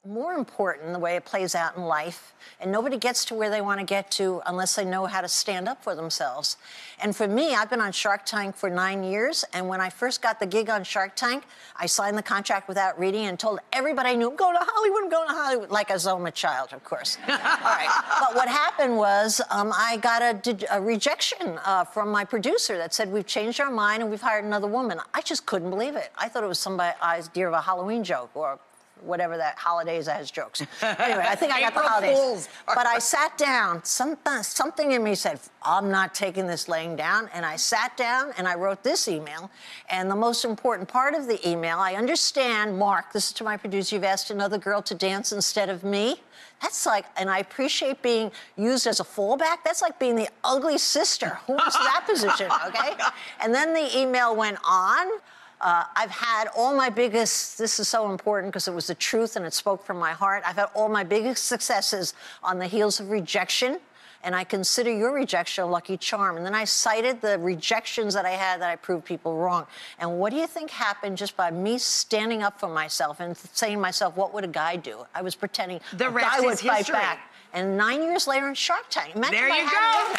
more important the way it plays out in life, and nobody gets to where they want to get to unless they know how to stand up for themselves. And for me, I've been on Shark Tank for 9 years, and when I first got the gig on Shark Tank, I signed the contract without reading and told everybody I knew, I'm going to Hollywood, I'm going to Hollywood, like as though I'm a child, of course. All right. But what happened was I got a rejection from my producer that said, we've changed our mind and we've hired another woman. I just couldn't believe it. I thought it was somebody's idea of a Halloween joke or whatever that holidays has jokes. Anyway, I think I got the holidays. But I sat down. Something in me said, I'm not taking this laying down. And I sat down and I wrote this email. And the most important part of the email, I understand, Mark, this is to my producer, you've asked another girl to dance instead of me. That's like, and I appreciate being used as a fallback. That's like being the ugly sister. Who wants that position, okay? And then the email went on. I've had all my biggest, this is so important because it was the truth and it spoke from my heart. I've had all my biggest successes on the heels of rejection, and I consider your rejection a lucky charm. And then I cited the rejections that I had that I proved people wrong. And what do you think happened just by me standing up for myself and saying to myself, what would a guy do? I was pretending the a rest guy would is fight history. back. And 9 years later in Shark Tank. Imagine there you go.